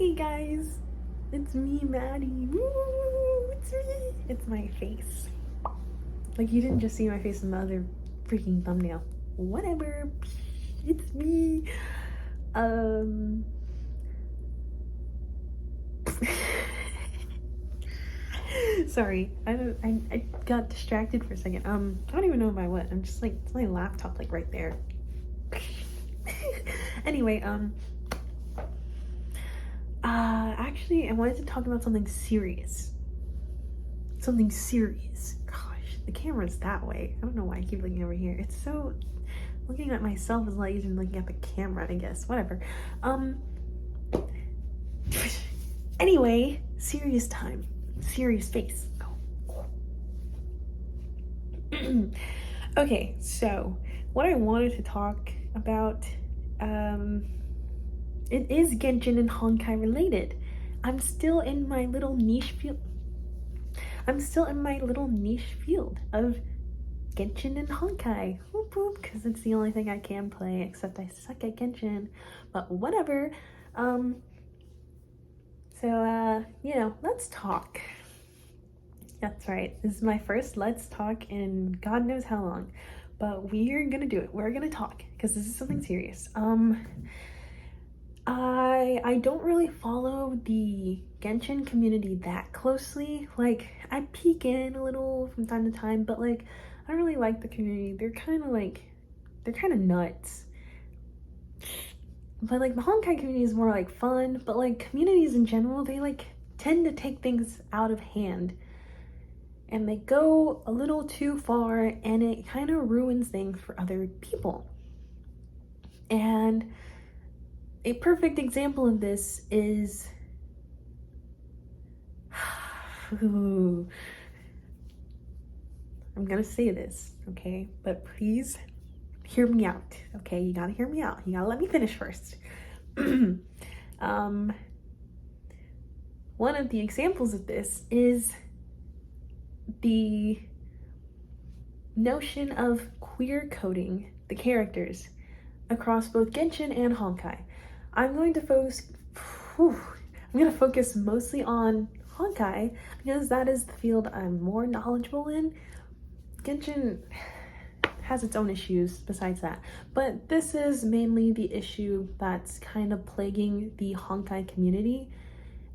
Hey guys, it's me, Maddie. Woo, it's me. It's my face. Like you didn't just see my face in the other freaking thumbnail. Whatever. It's me. Um. Sorry, I got distracted for a second. I don't even know by what. I'm just like it's my laptop like right there. Anyway, actually, I wanted to talk about something serious. Something serious. Gosh, the camera's that way. I don't know why I keep looking over here. It's so. Looking at myself is a lot easier than looking at the camera, I guess. Whatever. Anyway, serious time. Serious face. Okay, so what I wanted to talk about, it is Genshin and Honkai related. I'm still in my little niche field. I'm still in my little niche field of Genshin and Honkai. Whoop whoop, because it's the only thing I can play, except I suck at Genshin. But whatever. Let's talk. That's right. This is my first Let's Talk in God knows how long. But we're gonna do it. We're gonna talk, because this is something serious. I don't really follow the Genshin community that closely. Like, I peek in a little from time to time, but like, I don't really like the community. They're kind of nuts. But like, the Honkai community is more like fun, but like, communities in general, they like tend to take things out of hand. And they go a little too far, and it kind of ruins things for other people. And a perfect example of this is I'm gonna say this, okay? But please hear me out, okay? You gotta hear me out. You gotta let me finish first. One of the examples of this is the notion of queer coding the characters across both Genshin and Honkai. I'm going to focus mostly on Honkai because that is the field I'm more knowledgeable in. Genshin has its own issues besides that, but this is mainly the issue that's kind of plaguing the Honkai community,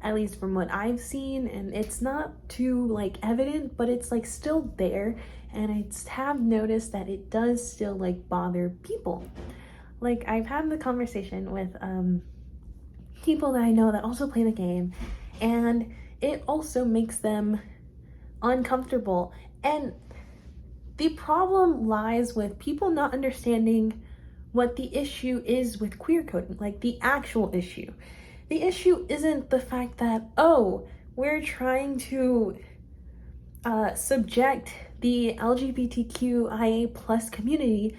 at least from what I've seen, and it's not too like evident, but it's like still there, and I have noticed that it does still like bother people. Like, I've had the conversation with people that I know that also play the game, and it also makes them uncomfortable. And the problem lies with people not understanding what the issue is with queer coding, like the actual issue. The issue isn't the fact that, oh, we're trying to subject the LGBTQIA plus community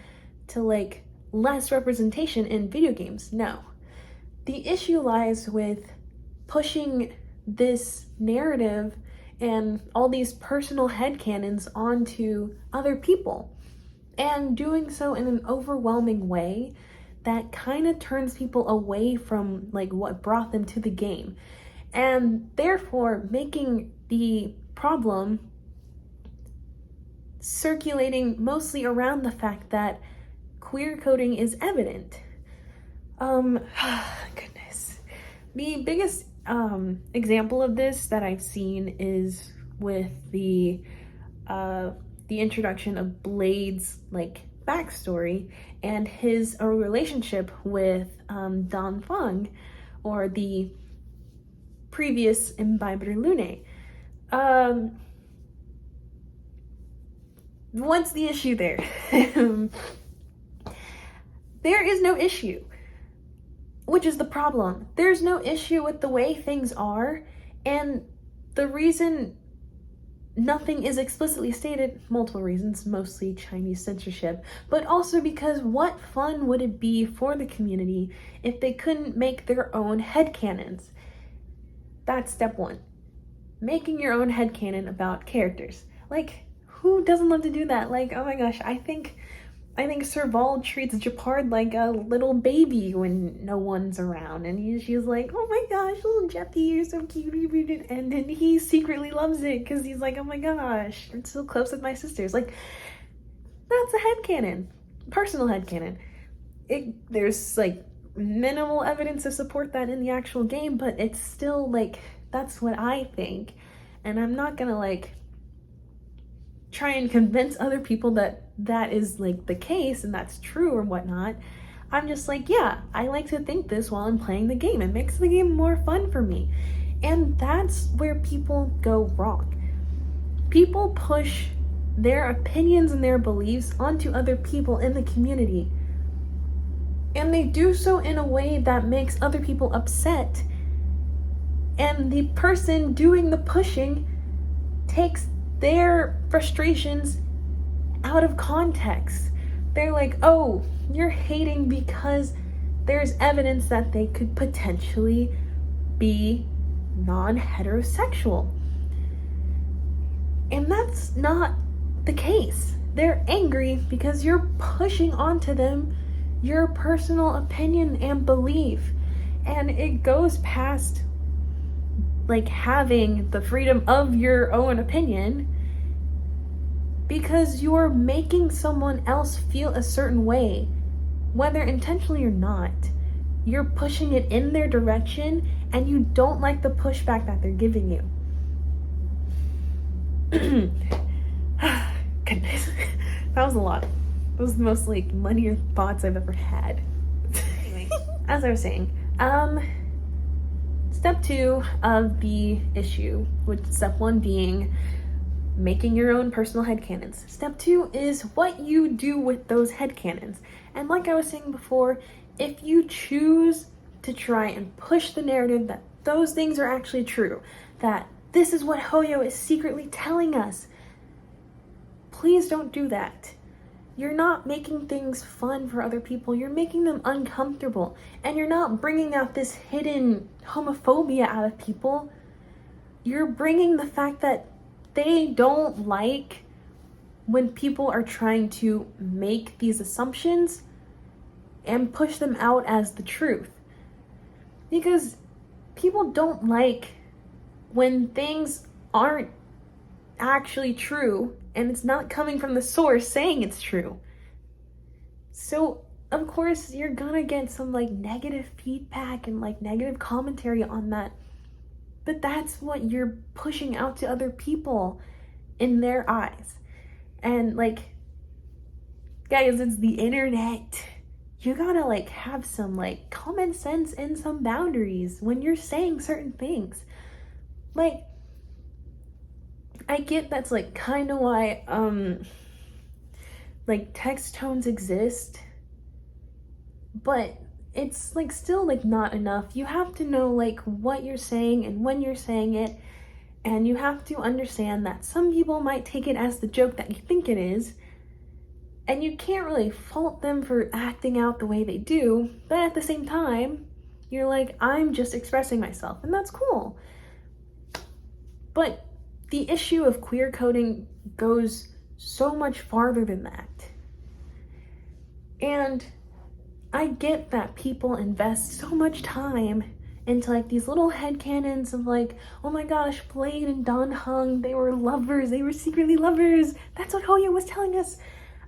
to like less representation in video games. No. The issue lies with pushing this narrative and all these personal headcanons onto other people, and doing so in an overwhelming way that kind of turns people away from like what brought them to the game, and therefore making the problem circulating mostly around the fact that queer coding is evident. Goodness. The biggest example of this that I've seen is with the introduction of Blade's like backstory and his relationship with Dan Feng, or the previous Imbiber Lune. What's the issue there? There is no issue, which is the problem. There's no issue with the way things are, and the reason nothing is explicitly stated, multiple reasons, mostly Chinese censorship, but also because what fun would it be for the community if they couldn't make their own headcanons? That's step one. Making your own headcanon about characters. Like, who doesn't love to do that? Like, oh my gosh, I think I think Serval treats Japard like a little baby when no one's around, and she's like, "Oh my gosh, little Jeppy, you're so cute," and then he secretly loves it because he's like, "Oh my gosh, I'm so close with my sisters." Like, that's a headcanon, personal headcanon. There's like minimal evidence to support that in the actual game, but it's still like, that's what I think, and I'm not gonna like try and convince other people that that is like the case and that's true or whatnot. I'm just like, yeah, I like to think this while I'm playing the game. It makes the game more fun for me. And that's where people go wrong. People push their opinions and their beliefs onto other people in the community. And they do so in a way that makes other people upset. And the person doing the pushing takes their frustrations out of context. They're like, oh, you're hating because there's evidence that they could potentially be non-heterosexual. And that's not the case. They're angry because you're pushing onto them your personal opinion and belief. And it goes past like having the freedom of your own opinion, because you're making someone else feel a certain way, whether intentionally or not. You're pushing it in their direction, and you don't like the pushback that they're giving you. Goodness, that was a lot. That was the most like linear thoughts I've ever had. Anyway, as I was saying, step 2 of the issue, with step 1 being making your own personal headcanons. Step 2 is what you do with those headcanons. And like I was saying before, if you choose to try and push the narrative that those things are actually true, that this is what Hoyo is secretly telling us, please don't do that. You're not making things fun for other people. You're making them uncomfortable. And you're not bringing out this hidden homophobia out of people. You're bringing the fact that they don't like when people are trying to make these assumptions and push them out as the truth. Because people don't like when things aren't actually true and it's not coming from the source saying it's true. So of course you're gonna get some like negative feedback and like negative commentary on that. But that's what you're pushing out to other people in their eyes. And like, guys, it's the internet. You gotta like have some like common sense and some boundaries when you're saying certain things. Like, I get that's like kind of why like text tones exist, but it's like still like not enough. You have to know like what you're saying and when you're saying it, and you have to understand that some people might take it as the joke that you think it is, and you can't really fault them for acting out the way they do, but at the same time, you're like, I'm just expressing myself, and that's cool. But the issue of queer coding goes so much farther than that. And I get that people invest so much time into like these little headcanons of like, oh my gosh, Blade and Dan Heng, they were lovers, they were secretly lovers. That's what Hoyo was telling us.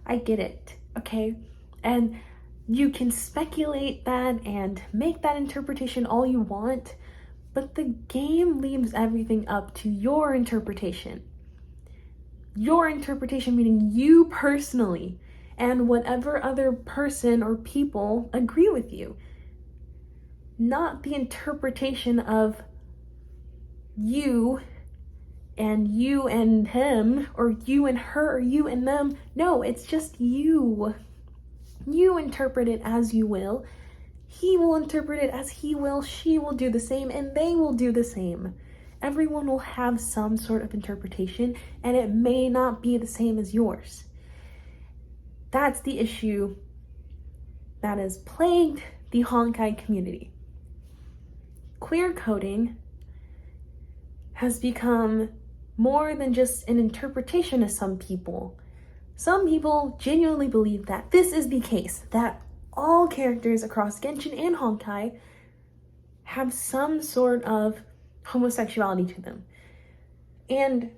I get it, okay? And you can speculate that and make that interpretation all you want, but the game leaves everything up to your interpretation. Your interpretation meaning you personally, and whatever other person or people agree with you. Not the interpretation of you and him, or you and her, or you and them. No, it's just you. You interpret it as you will. He will interpret it as he will. She will do the same, and they will do the same. Everyone will have some sort of interpretation, and it may not be the same as yours. That's the issue that has plagued the Honkai community. Queer coding has become more than just an interpretation to some people. Some people genuinely believe that this is the case, that all characters across Genshin and Honkai have some sort of homosexuality to them. And,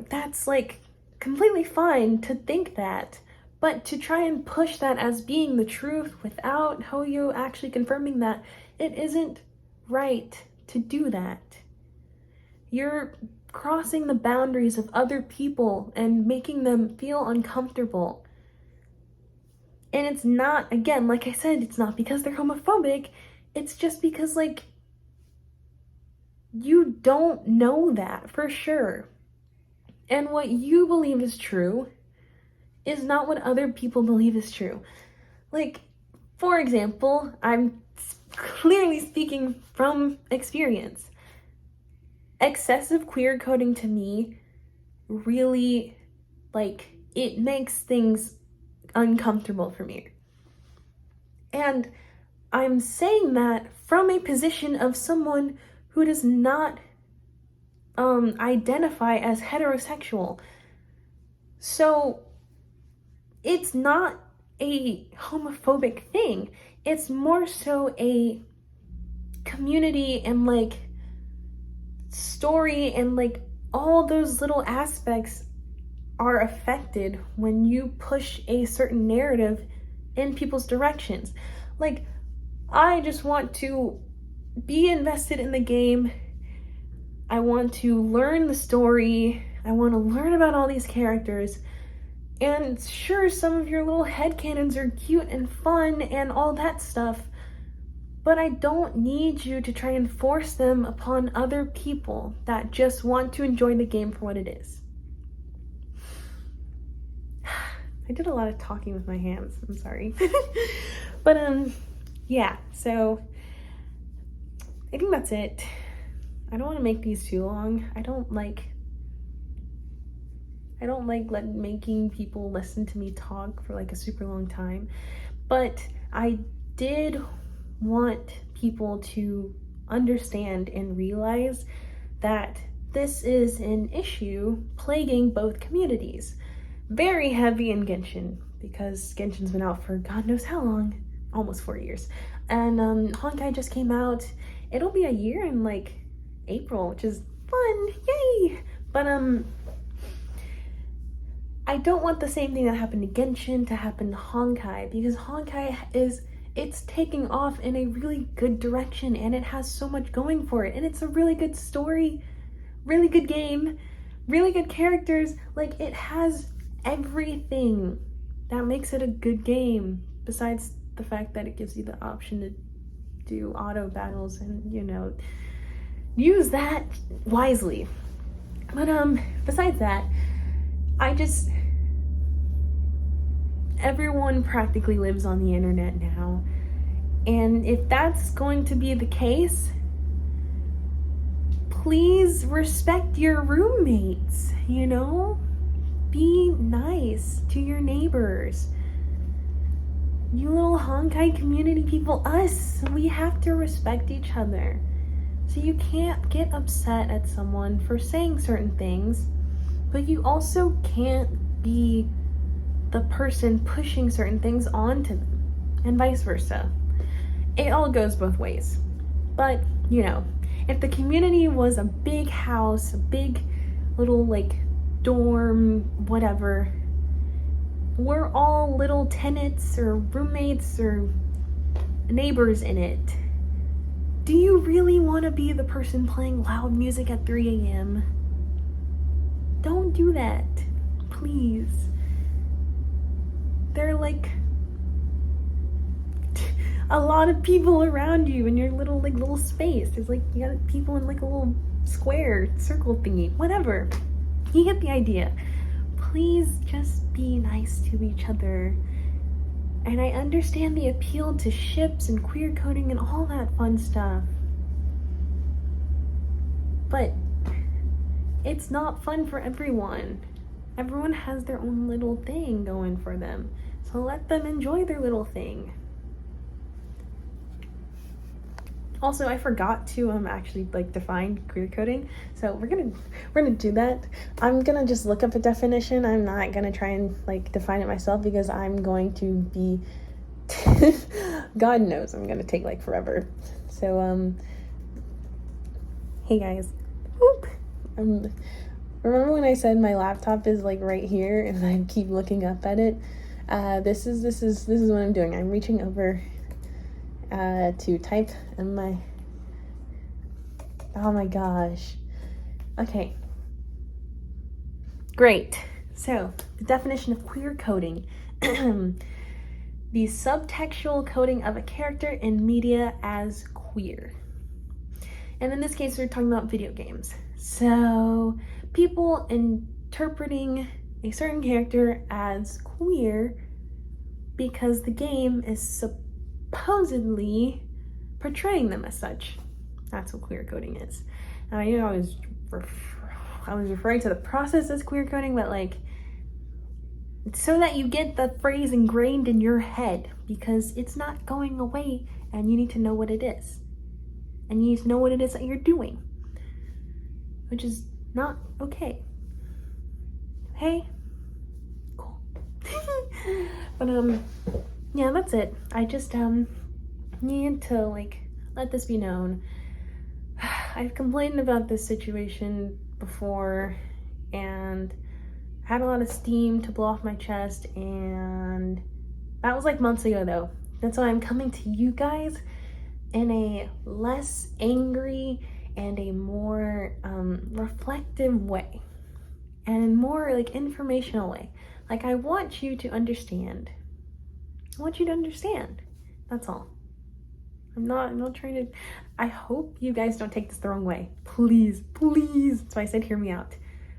that's like completely fine to think that, but to try and push that as being the truth without Hoyo actually confirming that, it isn't right to do that. You're crossing the boundaries of other people and making them feel uncomfortable. And it's not, again, like I said, it's not because they're homophobic. It's just because, you don't know that for sure. And what you believe is true is not what other people believe is true. For example, I'm clearly speaking from experience. Excessive queer coding to me really, it makes things uncomfortable for me. And I'm saying that from a position of someone who does not identify as heterosexual. So it's not a homophobic thing. It's more so a community and story and all those little aspects are affected when you push a certain narrative in people's directions. I just want to be invested in the game. I want to learn the story. I want to learn about all these characters. And sure, some of your little headcanons are cute and fun and all that stuff, but I don't need you to try and force them upon other people that just want to enjoy the game for what it is. I did a lot of talking with my hands, I'm sorry. But yeah, so I think that's it. I don't want to make these too long. I don't like making people listen to me talk for a super long time. But I did want people to understand and realize that this is an issue plaguing both communities. Very heavy in Genshin, because Genshin's been out for God knows how long, almost 4 years. And Honkai just came out. It'll be a year in April, which is fun, yay! But I don't want the same thing that happened to Genshin to happen to Honkai, because Honkai it's taking off in a really good direction and it has so much going for it, and it's a really good story, really good game, really good characters. It has everything that makes it a good game, besides the fact that it gives you the option to do auto battles and use that wisely. But besides that, everyone practically lives on the internet now, and if that's going to be the case, please respect your roommates, be nice to your neighbors. You little Honkai community people, we have to respect each other. So you can't get upset at someone for saying certain things, but you also can't be the person pushing certain things onto them, and vice versa. It all goes both ways. But, if the community was a big house, a big little dorm, whatever, we're all little tenants or roommates or neighbors in it. Do you really want to be the person playing loud music at 3 a.m.? Don't do that, please. There are a lot of people around you in your little space. There's you got people in a little square, circle thingy, whatever. You get the idea. Please just be nice to each other. And I understand the appeal to ships and queer coding and all that fun stuff. But it's not fun for everyone. Everyone has their own little thing going for them. So let them enjoy their little thing. Also, I forgot to actually like define queer coding, so we're gonna do that. I'm gonna just look up a definition. I'm not gonna try and like define it myself because I'm going to be God knows I'm gonna take like forever. So hey guys. Whoop. Remember when I said my laptop is like right here and I keep looking up at it? This is what I'm doing. I'm reaching over to type in my, oh my gosh. Okay, great. So the definition of queer coding: the subtextual coding of a character in media as queer. And in this case, we're talking about video games. So people interpreting a certain character as queer because the game is supposedly portraying them as such. That's what queer coding is. Now, I was referring to the process as queer coding, but like, so that you get the phrase ingrained in your head, because it's not going away and you need to know what it is. And you need to know what it is that you're doing, which is not okay. Hey? Cool. But yeah, that's it. I just need to like let this be known. I've complained about this situation before and had a lot of steam to blow off my chest, and that was like months ago though. That's why I'm coming to you guys in a less angry and a more reflective way and more like informational way. Like, I want you to understand. I want you to understand. That's all. I'm not trying to, I hope you guys don't take this the wrong way. Please, please. That's why I said hear me out.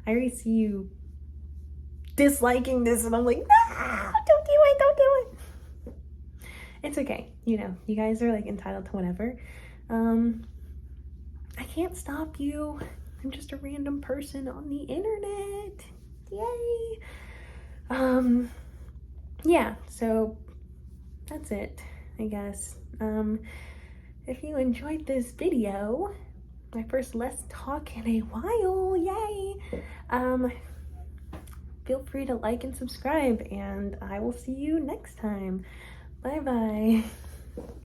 I already see you disliking this and I'm like, no, don't do it, don't do it. It's okay. You know, you guys are like entitled to whatever. I can't stop you. I'm just a random person on the internet. Yay. Yeah, so that's it, I guess. If you enjoyed this video, my first Let's Talk in a while, yay. Feel free to like and subscribe, and I will see you next time. Bye bye.